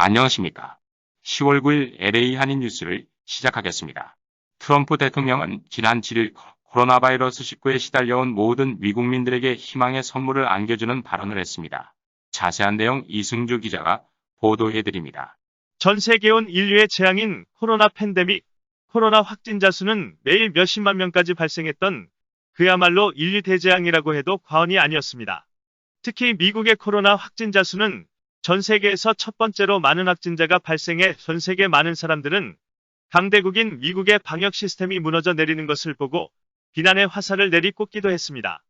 안녕하십니까. 10월 9일 LA 한인 뉴스를 시작하겠습니다. 트럼프 대통령은 지난 7일 코로나 바이러스 19에 시달려온 모든 미국민들에게 희망의 선물을 안겨주는 발언을 했습니다. 자세한 내용 이승주 기자가 보도해드립니다. 전 세계에 온 인류의 재앙인 코로나 팬데믹, 코로나 확진자 수는 매일 몇십만 명까지 발생했던 그야말로 인류 대재앙이라고 해도 과언이 아니었습니다. 특히 미국의 코로나 확진자 수는 전 세계에서 첫 번째로 많은 확진자가 발생해 전 세계 많은 사람들은 강대국인 미국의 방역 시스템이 무너져 내리는 것을 보고 비난의 화살을 내리꽂기도 했습니다.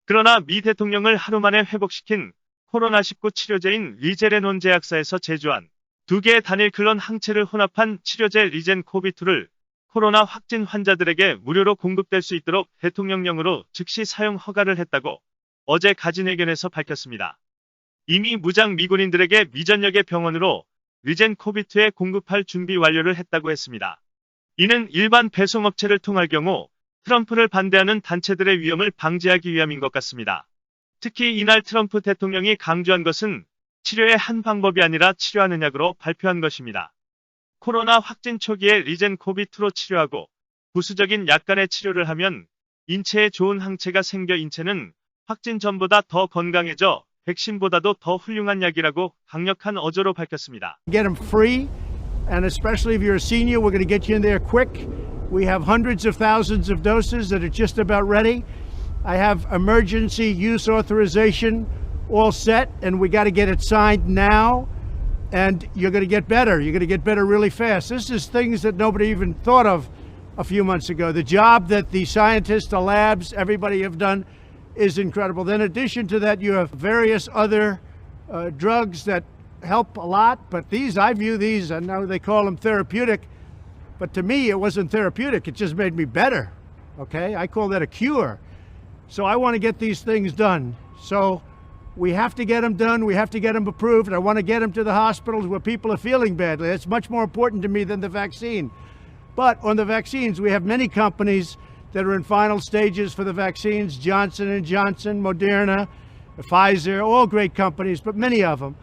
그러나 미 대통령을 하루 만에 회복시킨 코로나19 치료제인 리제레논 제약사에서 제조한 2개의 단일 클론 항체를 혼합한 치료제 리젠 코비2를 코로나 확진 환자들에게 무료로 공급될 수 있도록 대통령령으로 즉시 사용 허가를 했다고 어제 가진회견에서 밝혔습니다. 이미 무장 미군인들에게 미전역의 병원으로 리젠 코비2에 공급할 준비 완료를 했다고 했습니다. 이는 일반 배송업체를 통할 경우 트럼프를 반대하는 단체들의 위험을 방지하기 위함인 것 같습니다. 특히 이날 트럼프 대통령이 강조한 것은 치료의 한 방법이 아니라 치료하는 약으로 발표한 것입니다. 코로나 확진 초기에 리젠 코비2로 치료하고 부수적인 약간의 치료를 하면 인체에 좋은 항체가 생겨 인체는 확진 전보다 더 건강해져 백신보다도 더 훌륭한 약이라고 강력한 어조로 밝혔습니다. Get them free, and especially if you're a senior, we're going to get you in there quick. We have hundreds of thousands of doses that are just about ready. I have emergency use authorization all set, and we got to get it signed now. And you're going to get better. You're going to get better really fast. This is things that nobody even thought of a few months ago. The job that the scientists, the labs, everybody have done is incredible. Then in addition to that, you have various other drugs that help a lot, but these, I view these, I know they call them therapeutic, but to me it wasn't therapeutic, it just made me better, okay? I call that a cure. So I want to get these things done. So we have to get them done, we have to get them approved, and I want to get them to the hospitals where people are feeling badly. That's much more important to me than the vaccine. But on the vaccines, we have many companies that are in final stages for the vaccines, Johnson & Johnson, Moderna, Pfizer, all great companies, but many of them.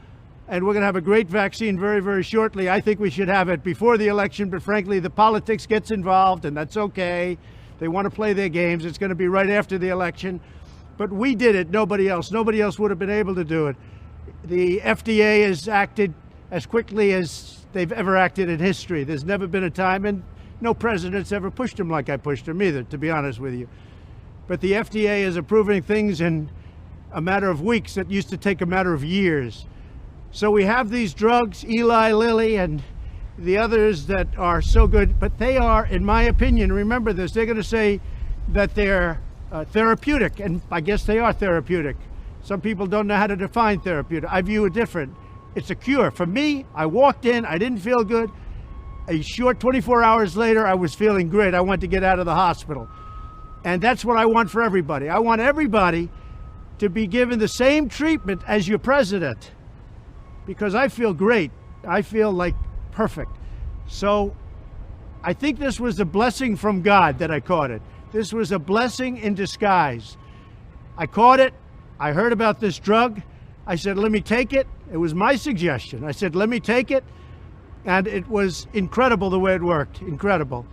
And we're going to have a great vaccine very, very shortly. I think we should have it before the election, but frankly, the politics gets involved, and that's okay. They want to play their games. It's going to be right after the election. But we did it, nobody else. Nobody else would have been able to do it. The FDA has acted as quickly as they've ever acted in history. There's never been a time, and no president's ever pushed them like I pushed them either, to be honest with you. But the FDA is approving things in a matter of weeks that used to take a matter of years. So we have these drugs, Eli Lilly and the others that are so good, but they are, in my opinion, remember this, they're going to say that they're therapeutic, and I guess they are therapeutic. Some people don't know how to define therapeutic. I view it different. It's a cure. For me, I walked in, I didn't feel good. A short 24 hours later, I was feeling great. I wanted to get out of the hospital. And that's what I want for everybody. I want everybody to be given the same treatment as your president, because I feel great. I feel like perfect. So I think this was a blessing from God that I caught it. This was a blessing in disguise. I caught it. I heard about this drug. I said, let me take it. It was my suggestion. I said, let me take it. And it was incredible the way it worked, incredible.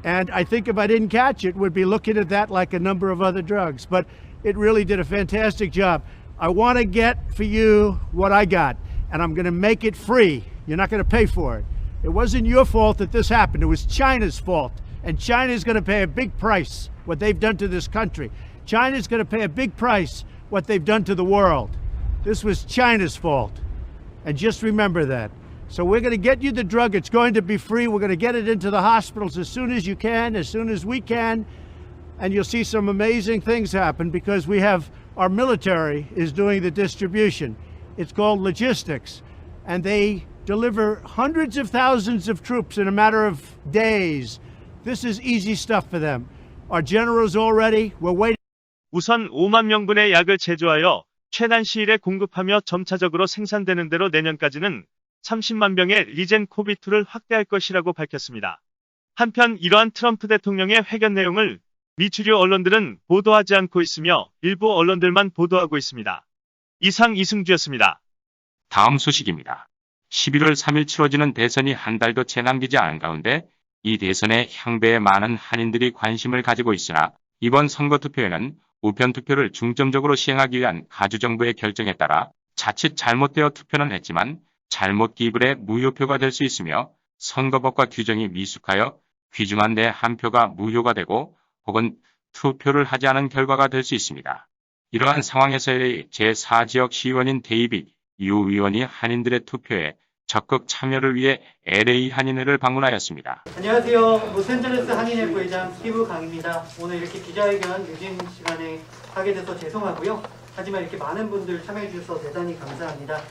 And I think if I didn't catch it, we'd be looking at that like a number of other drugs. But it really did a fantastic job. I want to get for you what I got, and I'm going to make it free. You're not going to pay for it. It wasn't your fault that this happened. It was China's fault. And China's going to pay a big price, what they've done to this country. China's going to pay a big price, what they've done to the world. This was China's fault. And just remember that. So we're going to get you the drug. It's going to be free. We're going to get it into the hospitals as soon as you can, as soon as we can. And you'll see some amazing things happen because we have our military is doing the distribution. It's called logistics. And they deliver hundreds of thousands of troops in a matter of days. This is easy stuff for them. Our generals already, we're waiting. 우선 5만 명분의 약을 제조하여 최단 시일에 공급하며 점차적으로 생산되는 대로 내년까지는 30만 병의 리젠 코비2를 확대할 것이라고 밝혔습니다. 한편 이러한 트럼프 대통령의 회견 내용을 미 주류 언론들은 보도하지 않고 있으며 일부 언론들만 보도하고 있습니다. 이상 이승주였습니다. 다음 소식입니다. 11월 3일 치러지는 대선이 한 달도 채 남기지 않은 가운데 이 대선에 향배에 많은 한인들이 관심을 가지고 있으나 이번 선거투표에는 우편투표를 중점적으로 시행하기 위한 가주정부의 결정에 따라 자칫 잘못되어 투표는 했지만 잘못 기입을 해 무효표가 될 수 있으며 선거법과 규정이 미숙하여 귀중한 내 한 표가 무효가 되고 혹은 투표를 하지 않은 결과가 될 수 있습니다. 이러한 상황에서 LA 제4지역 시의원인 데이빗 유 의원이 한인들의 투표에 적극 참여를 위해 LA 한인회를 방문하였습니다. 안녕하세요. 로스앤젤레스 한인회 부회장 스티브 강입니다. 오늘 이렇게 기자회견 늦은 시간에 하게 돼서 죄송하고요. 하지만 이렇게 많은 분들 참여해 주셔서 대단히 감사합니다.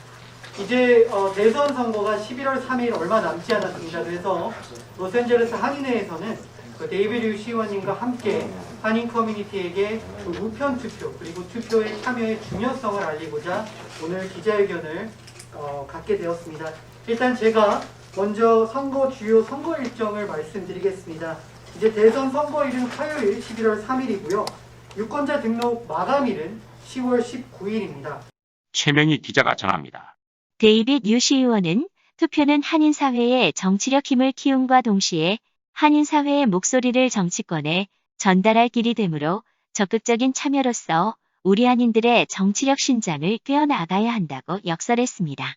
이제 대선 선거가 11월 3일 얼마 남지 않았습니다. 그래서 로스앤젤레스 한인회에서는 데이비드 유 시의원님과 함께 한인 커뮤니티에게 우편 투표 그리고 투표에 참여의 중요성을 알리고자 오늘 기자회견을 갖게 되었습니다. 일단 제가 먼저 주요 선거 일정을 말씀드리겠습니다. 이제 대선 선거일은 화요일 11월 3일이고요. 유권자 등록 마감일은 10월 19일입니다. 최명희 기자가 전합니다. 데이빗 유 시의원은 투표는 한인사회의 정치력 힘을 키움과 동시에 한인사회의 목소리를 정치권에 전달할 길이 되므로 적극적인 참여로서 우리 한인들의 정치력 신장을 꿰어나가야 한다고 역설했습니다.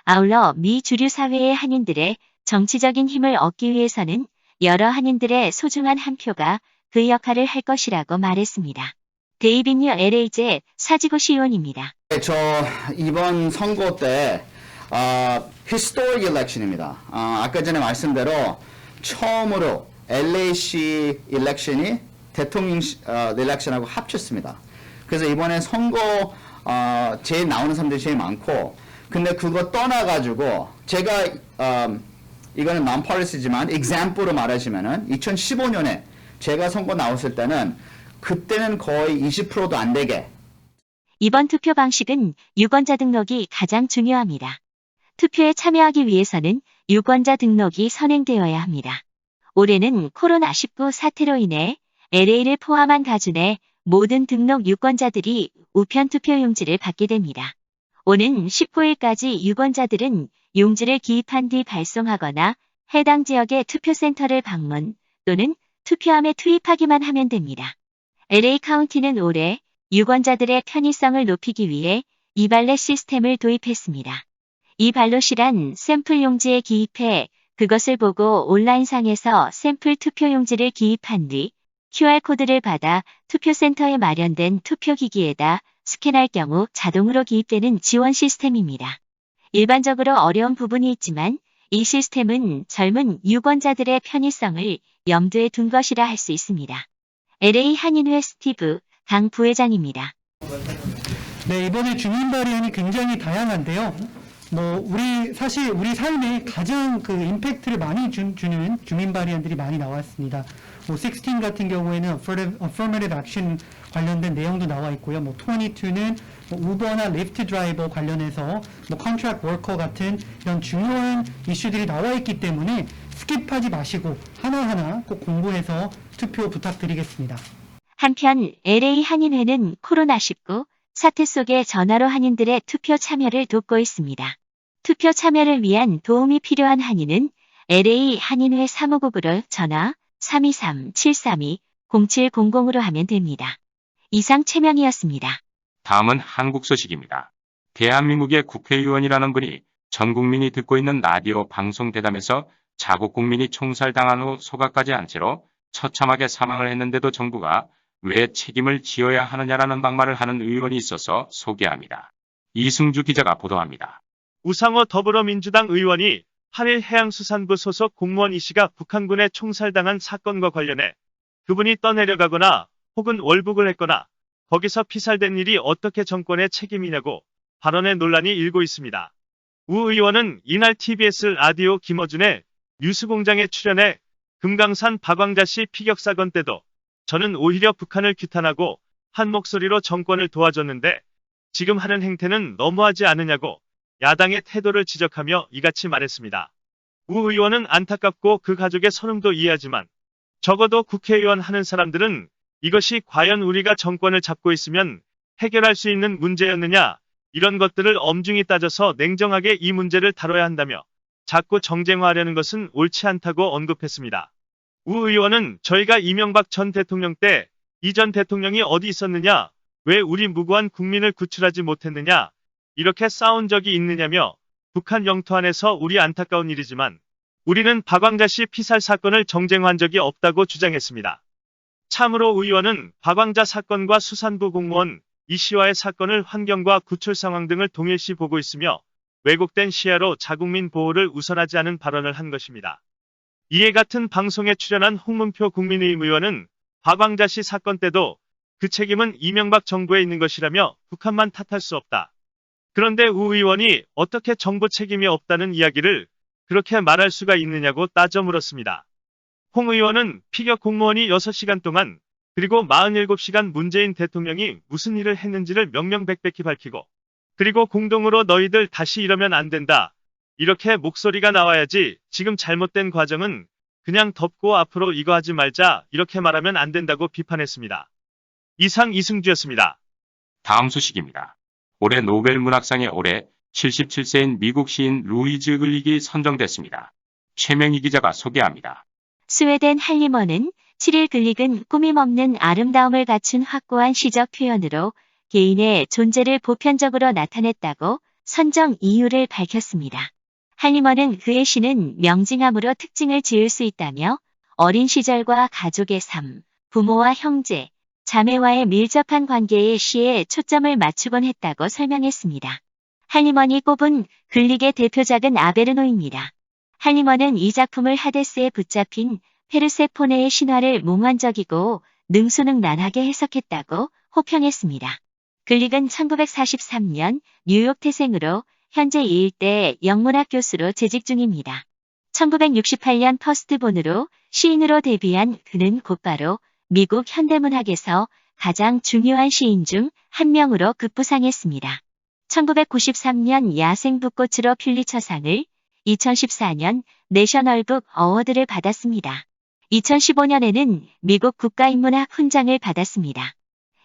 아울러 미 주류 사회의 한인들의 정치적인 힘을 얻기 위해서는 여러 한인들의 소중한 한 표가 그 역할을 할 것이라고 말했습니다. 데이빗 유 LA제 사지구 시의원입니다. 저 이번 선거 때 historic election입니다. 아까 전에 말씀대로 처음으로 LAC election이 대통령 election하고 합쳤습니다. 그래서 이번에 선거 제일 나오는 사람들이 제일 많고, 근데 그거 떠나가지고 제가 이거는 non-partisan지만 example로 말하자면은 2015년에 제가 선거 나왔을 때는 그때는 거의 20%도 안 되게. 이번 투표 방식은 유권자 등록이 가장 중요합니다. 투표에 참여하기 위해서는 유권자 등록이 선행되어야 합니다. 올해는 코로나19 사태로 인해 LA를 포함한 가주 내 모든 등록 유권자들이 우편 투표 용지를 받게 됩니다. 오는 19일까지 유권자들은 용지를 기입한 뒤 발송하거나 해당 지역의 투표센터를 방문 또는 투표함에 투입하기만 하면 됩니다. LA 카운티는 올해 유권자들의 편의성을 높이기 위해 이발렛 시스템을 도입했습니다. 이 발롯이란 샘플 용지에 기입해 그것을 보고 온라인상에서 샘플 투표 용지를 기입한 뒤 QR코드를 받아 투표센터에 마련된 투표기기에다 스캔할 경우 자동으로 기입되는 지원 시스템입니다. 일반적으로 어려운 부분이 있지만 이 시스템은 젊은 유권자들의 편의성을 염두에 둔 것이라 할 수 있습니다. LA 한인회 스티브 강 부회장입니다. 네, 이번에 주민 발의안이 굉장히 다양한데요. 사실 우리 삶에 가장 임팩트를 많이 주는 주민 발의안들이 많이 나왔습니다. 16 같은 경우에는 affirmative action 관련된 내용도 나와 있고요. 22는 우버나 리프트 드라이버 관련해서 contract worker 같은 이런 중요한 이슈들이 나와 있기 때문에 스킵하지 마시고 하나하나 꼭 공부해서 투표 부탁드리겠습니다. 한편 LA 한인회는 코로나19 사태 속에 전화로 한인들의 투표 참여를 돕고 있습니다. 투표 참여를 위한 도움이 필요한 한인은 LA 한인회 사무국으로 전화 323-732-0700으로 하면 됩니다. 이상 최명희였습니다. 다음은 한국 소식입니다. 대한민국의 국회의원이라는 분이 전 국민이 듣고 있는 라디오 방송 대담에서 자국 국민이 총살당한 후 소각하지 않은 채로 처참하게 사망을 했는데도 정부가 왜 책임을 지어야 하느냐라는 막말을 하는 의원이 있어서 소개합니다. 이승주 기자가 보도합니다. 우상호 더불어민주당 의원이 한일해양수산부 소속 공무원 이씨가 북한군에 총살당한 사건과 관련해 그분이 떠내려가거나 혹은 월북을 했거나 거기서 피살된 일이 어떻게 정권의 책임이냐고 발언의 논란이 일고 있습니다. 우 의원은 이날 TBS 라디오 김어준의 뉴스공장에 출연해 금강산 박광자씨 피격사건 때도 저는 오히려 북한을 규탄하고 한 목소리로 정권을 도와줬는데 지금 하는 행태는 너무하지 않으냐고 야당의 태도를 지적하며 이같이 말했습니다. 우 의원은 안타깝고 그 가족의 선움도 이해하지만 적어도 국회의원 하는 사람들은 이것이 과연 우리가 정권을 잡고 있으면 해결할 수 있는 문제였느냐 이런 것들을 엄중히 따져서 냉정하게 이 문제를 다뤄야 한다며 자꾸 정쟁화하려는 것은 옳지 않다고 언급했습니다. 우 의원은 저희가 이명박 전 대통령 때 이 전 대통령이 어디 있었느냐, 왜 우리 무고한 국민을 구출하지 못했느냐, 이렇게 싸운 적이 있느냐며 북한 영토 안에서 우리 안타까운 일이지만 우리는 박광자 씨 피살 사건을 정쟁화한 적이 없다고 주장했습니다. 참으로 의원은 박광자 사건과 수산부 공무원 이 씨와의 사건을 환경과 구출 상황 등을 동일시 보고 있으며 왜곡된 시야로 자국민 보호를 우선하지 않은 발언을 한 것입니다. 이에 같은 방송에 출연한 홍문표 국민의힘 의원은 박광자 씨 사건 때도 그 책임은 이명박 정부에 있는 것이라며 북한만 탓할 수 없다. 그런데 우 의원이 어떻게 정부 책임이 없다는 이야기를 그렇게 말할 수가 있느냐고 따져 물었습니다. 홍 의원은 피격 공무원이 6시간 동안 그리고 47시간 문재인 대통령이 무슨 일을 했는지를 명명백백히 밝히고 그리고 공동으로 너희들 다시 이러면 안 된다. 이렇게 목소리가 나와야지 지금 잘못된 과정은 그냥 덮고 앞으로 이거 하지 말자 이렇게 말하면 안 된다고 비판했습니다. 이상 이승주였습니다. 다음 소식입니다. 올해 노벨 문학상에 올해 77세인 미국 시인 루이즈 글릭이 선정됐습니다. 최명희 기자가 소개합니다. 스웨덴 할리먼은 7일 글릭은 꾸밈없는 아름다움을 갖춘 확고한 시적 표현으로 개인의 존재를 보편적으로 나타냈다고 선정 이유를 밝혔습니다. 할리먼은 그의 시는 명징함으로 특징을 지을 수 있다며 어린 시절과 가족의 삶, 부모와 형제, 자매와의 밀접한 관계에 시에 초점을 맞추곤 했다고 설명했습니다. 할리먼이 꼽은 글릭의 대표작은 아베르노입니다. 할리먼은 이 작품을 하데스에 붙잡힌 페르세포네의 신화를 몽환적이고 능수능란하게 해석했다고 호평했습니다. 글릭은 1943년 뉴욕 태생으로 현재 예일대 영문학 교수로 재직 중입니다. 1968년 퍼스트본으로 시인으로 데뷔한 그는 곧바로 미국 현대문학에서 가장 중요한 시인 중 한 명으로 급부상했습니다. 1993년 야생북꽃으로 퓰리처상을, 2014년 내셔널북 어워드를 받았습니다. 2015년에는 미국 국가인문학 훈장을 받았습니다.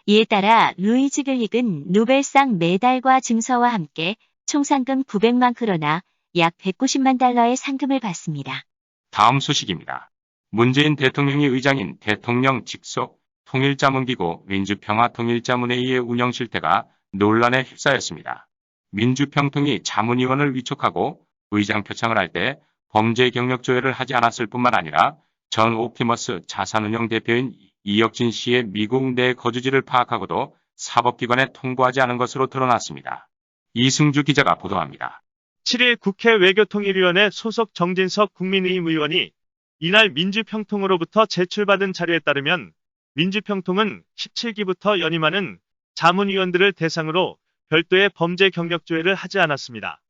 이에 따라 루이즈 글릭은 노벨상 메달과 증서와 함께 총 상금 900만 크로나 약 190만 달러의 상금을 받습니다. 다음 소식입니다. 문재인 대통령이 의장인 대통령 직속 통일자문기구 민주평화통일자문회의의 운영 실태가 논란에 휩싸였습니다. 민주평통이 자문위원을 위촉하고 의장 표창을 할 때 범죄 경력 조회를 하지 않았을 뿐만 아니라 전 옵티머스 자산운용 대표인 이혁진 씨의 미국 내 거주지를 파악하고도 사법기관에 통보하지 않은 것으로 드러났습니다. 이승주 기자가 보도합니다. 7일 국회 외교통일위원회 소속 정진석 국민의힘 의원이 이날 민주평통으로부터 제출받은 자료에 따르면 민주평통은 17기부터 연임하는 자문위원들을 대상으로 별도의 범죄 경력 조회를 하지 않았습니다.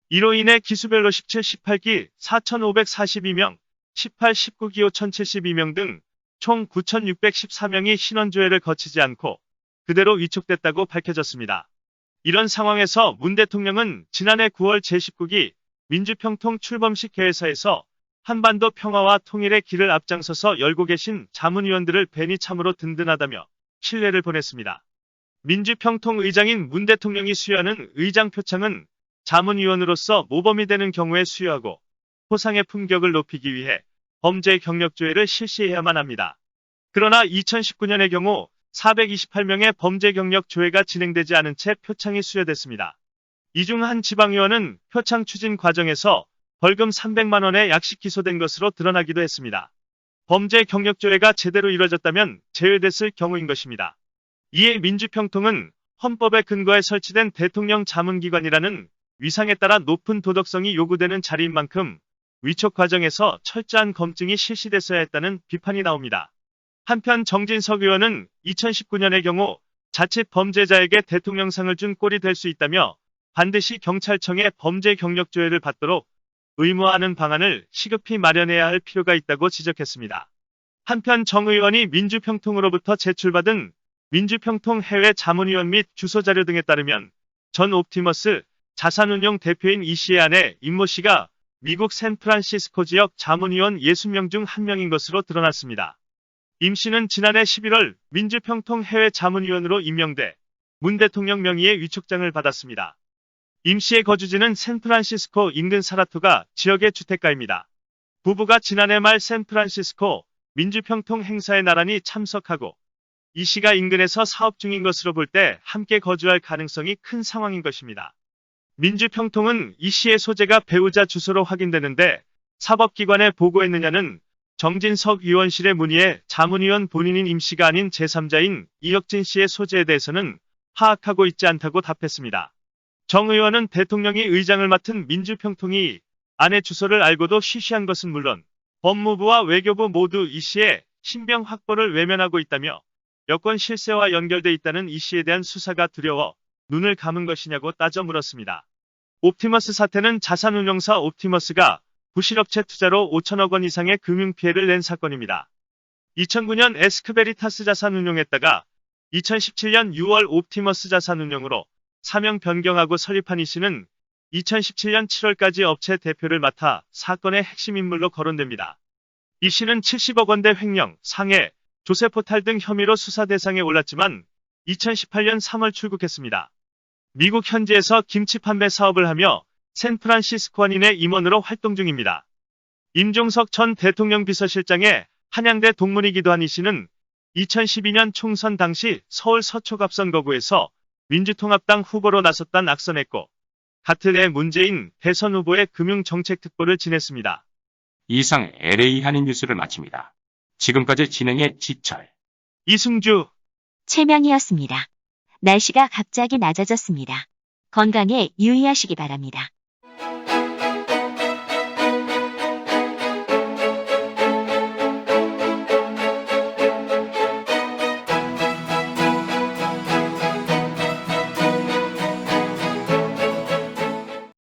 이로 인해 기수별로 17, 18기 4,542명, 18, 19기 5,072명 등 총 9,614명이 신원조회를 거치지 않고 그대로 위촉됐다고 밝혀졌습니다. 이런 상황에서 문 대통령은 지난해 9월 제19기 민주평통 출범식 개회사에서 한반도 평화와 통일의 길을 앞장서서 열고 계신 자문위원들을 뵈니 참으로 든든하다며 신뢰를 보냈습니다. 민주평통 의장인 문 대통령이 수여하는 의장 표창은 자문위원으로서 모범이 되는 경우에 수여하고 포상의 품격을 높이기 위해 범죄 경력 조회를 실시해야만 합니다. 그러나 2019년의 경우 428명의 범죄 경력 조회가 진행되지 않은 채 표창이 수여됐습니다. 이 중 한 지방의원은 표창 추진 과정에서 벌금 300만 원에 약식 기소된 것으로 드러나기도 했습니다. 범죄 경력 조회가 제대로 이뤄졌다면 제외됐을 경우인 것입니다. 이에 민주평통은 헌법에 근거해 설치된 대통령 자문기관이라는 위상에 따라 높은 도덕성이 요구되는 자리인 만큼 위촉 과정에서 철저한 검증이 실시됐어야 했다는 비판이 나옵니다. 한편 정진석 의원은 2019년의 경우 자칫 범죄자에게 대통령상을 준 꼴이 될 수 있다며 반드시 경찰청에 범죄 경력 조회를 받도록 의무화하는 방안을 시급히 마련해야 할 필요가 있다고 지적했습니다. 한편 정 의원이 민주평통으로부터 제출받은 민주평통 해외 자문위원 및 주소자료 등에 따르면 전 옵티머스 자산운용 대표인 이 씨의 아내 임모 씨가 미국 샌프란시스코 지역 자문위원 60명 중 한 명인 것으로 드러났습니다. 임 씨는 지난해 11월 민주평통 해외 자문위원으로 임명돼 문 대통령 명의의 위촉장을 받았습니다. 임 씨의 거주지는 샌프란시스코 인근 사라토가 지역의 주택가입니다. 부부가 지난해 말 샌프란시스코 민주평통 행사에 나란히 참석하고 이 씨가 인근에서 사업 중인 것으로 볼 때 함께 거주할 가능성이 큰 상황인 것입니다. 민주평통은 이 씨의 소재가 배우자 주소로 확인되는데 사법기관에 보고했느냐는 정진석 의원실의 문의에 자문위원 본인인 임 씨가 아닌 제3자인 이혁진 씨의 소재에 대해서는 파악하고 있지 않다고 답했습니다. 정 의원은 대통령이 의장을 맡은 민주평통이 아내 주소를 알고도 쉬쉬한 것은 물론 법무부와 외교부 모두 이 씨의 신병 확보를 외면하고 있다며 여권 실세와 연결돼 있다는 이 씨에 대한 수사가 두려워 눈을 감은 것이냐고 따져 물었습니다. 옵티머스 사태는 자산운용사 옵티머스가 부실업체 투자로 5천억 원 이상의 금융피해를 낸 사건입니다. 2009년 에스크베리타스 자산운용했다가 2017년 6월 옵티머스 자산운용으로 사명 변경하고 설립한 이 씨는 2017년 7월까지 업체 대표를 맡아 사건의 핵심 인물로 거론됩니다. 이 씨는 70억 원대 횡령, 상해, 조세포탈 등 혐의로 수사 대상에 올랐지만 2018년 3월 출국했습니다. 미국 현지에서 김치 판매 사업을 하며 샌프란시스코 한인의 임원으로 활동 중입니다. 임종석 전 대통령 비서실장의 한양대 동문이기도 한 이 씨는 2012년 총선 당시 서울 서초갑선거구에서 민주통합당 후보로 나섰단 악선했고 같은 해 문재인 대선 후보의 금융정책특보를 지냈습니다. 이상 LA 한인 뉴스를 마칩니다. 지금까지 진행의 지철, 이승주 최명희였습니다. 날씨가 갑자기 낮아졌습니다. 건강에 유의하시기 바랍니다.